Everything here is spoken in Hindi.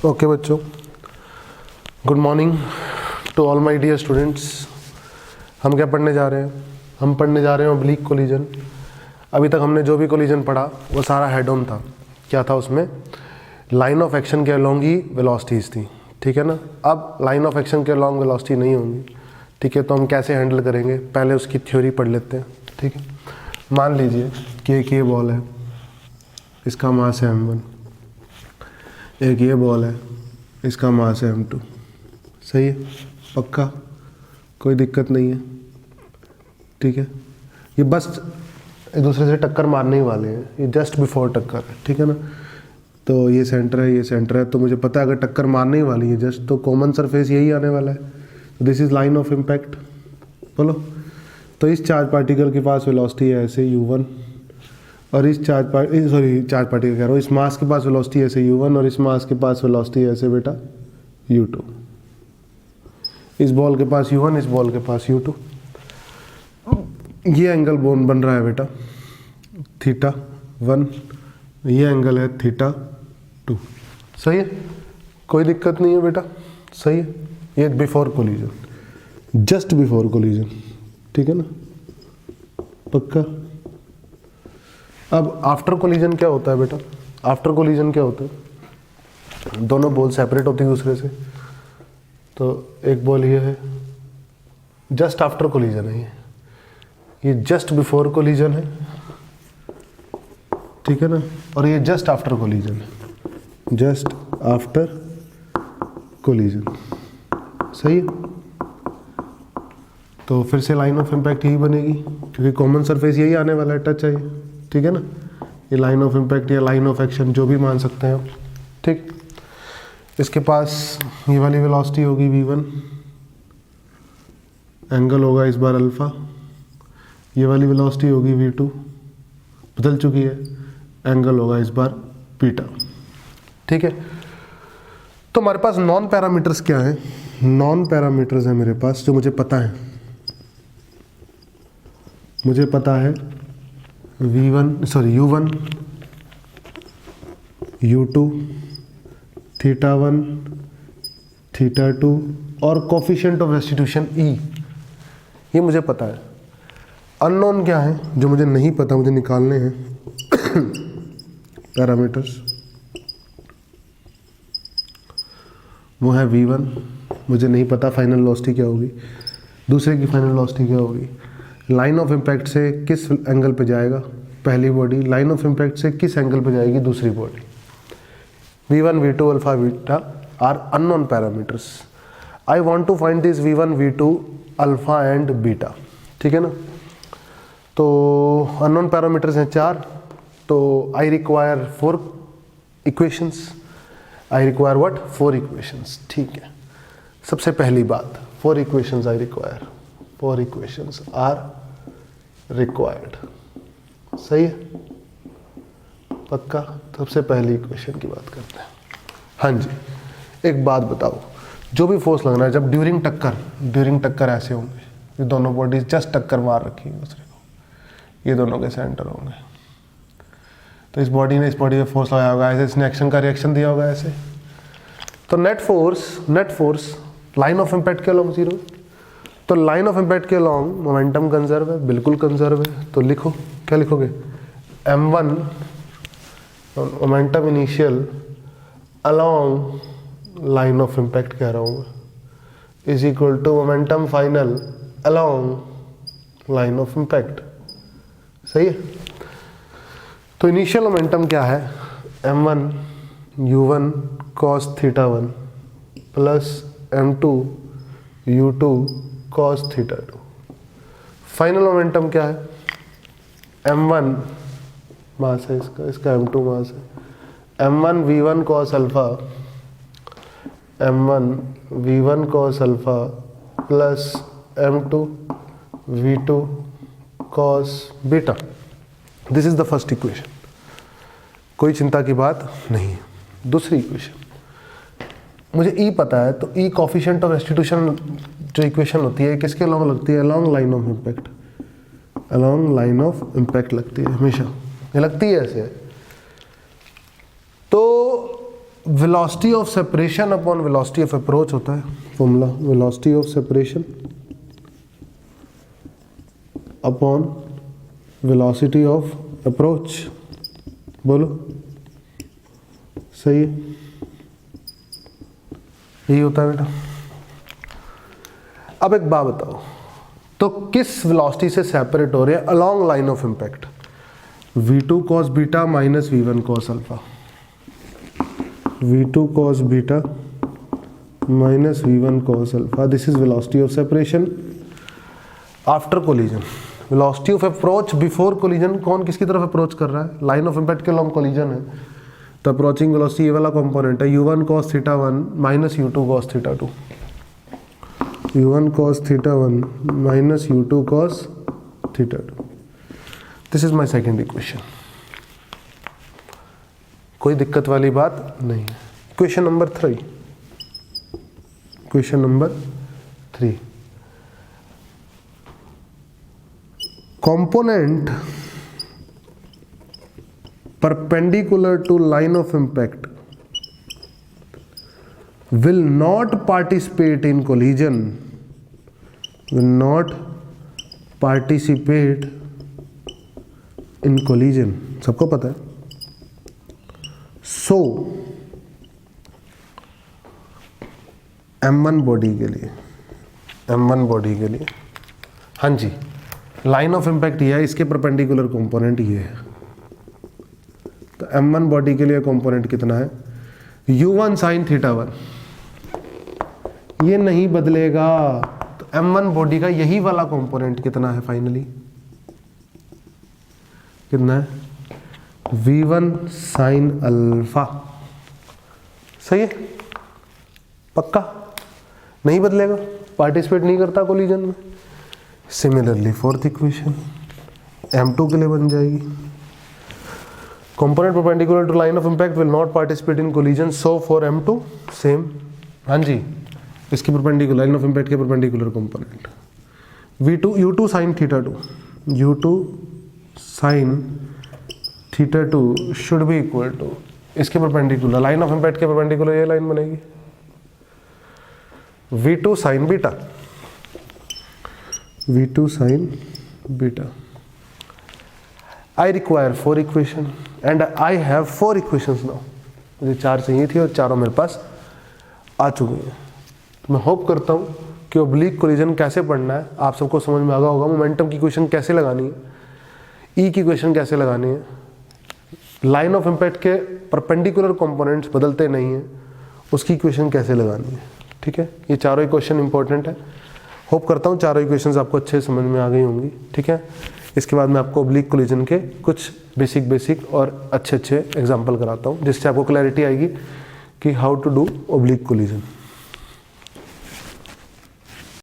ओके बच्चों, good morning to all my dear students. हम क्या पढ़ने जा रहे हैं? हम पढ़ने जा रहे हैं ऑब्लिक कोलिजन। अभी तक हमने जो भी कोलिजन पढ़ा वो सारा हेड ऑन था। क्या था उसमें? लाइन ऑफ एक्शन के अलोंग ही वेलोसिटीज़ थी, ठीक है ना। अब लाइन ऑफ एक्शन के अलोंग वेलोसिटी नहीं होंगी, ठीक है। तो हम कैसे हैंडल करेंगे, पहले उसकी थ्योरी पढ़ लेते हैं, ठीक है। मान लीजिए कि एक ये बॉल है, इसका मास है m1, एक ये बॉल है, इसका मास है m2। सही है, पक्का, कोई दिक्कत नहीं है, ठीक है। ये बस एक दूसरे से टक्कर मारने ही वाले हैं, ये जस्ट बिफोर टक्कर है, ठीक है ना। तो ये सेंटर है, ये सेंटर है, तो मुझे पता है अगर टक्कर मारने ही वाली है जस्ट, तो कॉमन सरफेस यही आने वाला है। तो this is line of impact. बोलो, तो इस चार्ज पार्टिकल के पास वेलोसिटी है ऐसे u1, और इस चार्ज पार्टिकल कह रहा हूँ, इस मास के पास वेलोसिटी ऐसे u1, और इस मास के पास वेलोसिटी ऐसे बेटा u2। इस बॉल के पास u1, इस बॉल के पास u2। ये एंगल बोन बन रहा है बेटा θ1, ये एंगल है θ2। सही है, कोई दिक्कत नहीं है बेटा, सही है। ये before collision, just before collision, ठीक है ना, पक्का। अब आफ्टर कोलिजन क्या होता है बेटा? आफ्टर कोलिजन क्या होता है? दोनों बॉल सेपरेट होती है दूसरे से। तो एक बॉल ये है, जस्ट आफ्टर कोलिजन है, ये जस्ट बिफोर कोलिजन है, ठीक है ना, और ये जस्ट आफ्टर कोलिजन है, जस्ट आफ्टर कोलिजन। सही है। तो फिर से लाइन ऑफ इम्पैक्ट यही बनेगी, क्योंकि कॉमन सरफेस यही आने वाला है, टच है, ठीक है ना। ये लाइन ऑफ इम्पैक्ट या लाइन ऑफ एक्शन जो भी मान सकते हैं आप, ठीक। इसके पास ये वाली वेलोसिटी होगी v1, एंगल होगा इस बार अल्फा। ये वाली वेलोसिटी होगी v2, बदल चुकी है, एंगल होगा इस बार बीटा, ठीक है। तो हमारे पास नॉन पैरामीटर्स क्या हैं? नॉन पैरामीटर्स है मेरे पास जो मुझे पता है। मुझे पता है u1, u2, θ1, θ2 और कोफिशिएंट ऑफ रेस्टिट्यूशन e, ये मुझे पता है। अननोन क्या है जो मुझे नहीं पता, मुझे निकालने हैं पैरामीटर्स। वो है v1, मुझे नहीं पता फाइनल वेलोसिटी क्या होगी, दूसरे की फाइनल वेलोसिटी क्या होगी, लाइन ऑफ इम्पैक्ट से किस एंगल पे जाएगा पहली बॉडी, लाइन ऑफ इम्पैक्ट से किस एंगल पे जाएगी दूसरी body. v1, v2, alpha, beta are unknown parameters. I want to find this v1, v2, alpha and beta, ठीक है ना। तो अननोन पैरामीटर्स हैं 4। तो I require 4 equations. I require what? 4 equations, ठीक है। सबसे पहली बात, 4 equations I require, 4 equations are required. सही है, पक्का। सबसे पहली इक्वेशन की बात करते हैं। हाँ जी, एक बात बताओ, जो भी फोर्स लगना है जब ड्यूरिंग टक्कर ऐसे होंगे, ये दोनों बॉडीज जस्ट टक्कर मार रखी है दूसरे को, ये दोनों के सेंटर होंगे। तो इस बॉडी ने इस बॉडी पे फोर्स लगाया होगा ऐसे, इसने एक्शन का रिएक्शन दिया होगा ऐसे। तो net force line of impact के अलोंग 0। तो लाइन ऑफ इम्पैक्ट के अलोंग मोमेंटम कंजर्व है, बिल्कुल कंजर्व है। तो लिखो, क्या लिखोगे? m1 momentum initial along line of impact कह रहा हूँ मैं, is equal to momentum final along line of impact. सही है। तो इनिशियल मोमेंटम क्या है? m1 u1 cos θ1 plus m2 u2 cos θ2। Final momentum क्या है? m1 मास है इसका m2 मास है। m1 v1 cos alpha, m1 v1 cos alpha plus m2 v2 cos beta. This is the first equation, कोई चिंता की बात नहीं है। दूसरी इक्वेशन, मुझे ई पता है, तो ई कोफिशिएंट ऑफ रेस्टिट्यूशन जो इक्वेशन होती है किसके अलोंग लगती है? Along line of impact, along line of impact लगती है हमेशा, ये लगती है ऐसे। तो velocity of separation upon velocity of approach होता है formula, velocity of separation upon velocity of approach. बोलो सही है, यही होता है बेटा। अब एक बात बताओ, तो किस वेलोसिटी से सेपरेट हो रहे हैं along line of impact? v2 cos beta minus v1 cos alpha, v2 cos beta minus v1 cos alpha, this is velocity of separation after collision. Velocity of approach before collision, कौन किसकी तरफ अप्रोच कर रहा है? लाइन ऑफ इम्पैक्ट के लॉन्ग कोलिजन है, तो अप्रोचिंग वेलोसिटी ये वाला कंपोनेंट है u1 cos theta 1 minus u2 cos theta 2, u1 cos theta 1 minus u2 cos theta 2। This is my second equation, कोई दिक्कत वाली बात नहीं है। Equation number 3, equation number 3, component perpendicular to line of impact will not participate in collision, will not participate in collision, सबको पता है। So M1 बॉडी के लिए, M1 बॉडी के लिए, हाँ जी, लाइन ऑफ इम्पैक्ट ये है, इसके परपेंडिकुलर कंपोनेंट ये है, तो M1 बॉडी के लिए कंपोनेंट कितना है? u1 sin थीटा 1, ये नहीं बदलेगा, तो M1 बॉडी का यही वाला कंपोनेंट कितना है फाइनली? कितना है? v1 sin alpha. सही है, पक्का नहीं बदलेगा, पार्टिसिपेट नहीं करता कोलिजन में। सिमिलरली फोर्थ इक्वेशन M2 के लिए बन जाएगी, component perpendicular to line of impact will not participate in collision, so for M2 same, हाँ जी, इसकी परपेंडिकुलर, लाइन ऑफ इम्पैक्ट के perpendicular component v2 u2 sin theta 2, u2 sin theta 2 should be equal to इसके परपेंडिकुलर, लाइन ऑफ इम्पैक्ट के परपेंडिकुलर ये लाइन बनेगी v2 sin beta, v2 sin beta. I require 4 equation and I have 4 equations now. मुझे 4 चाहिए थी और चारों मेरे पास आ चुकी हैं। तो मैं होप करता हूँ कि ओब्लिक कोलिजन कैसे पढ़ना है आप सबको समझ में आ गया होगा, मोमेंटम की इक्वेशन कैसे लगानी है, ई की इक्वेशन कैसे लगानी है, लाइन ऑफ इम्पैक्ट के परपेंडिकुलर कंपोनेंट्स बदलते नहीं हैं, उसकी इक्वेशन कैसे लगानी है। ठीक है, ये चारों इक्वेशन इंपॉर्टेंट है। होप करता हूँ चारों इक्वेशंस आपको अच्छे समझ में आ गई होंगी। ठीक है, इसके बाद मैं आपको ओब्लिक कोलिजन के कुछ बेसिक और अच्छे एग्जाम्पल कराता हूँ, जिससे आपको क्लैरिटी आएगी कि how to do oblique collision.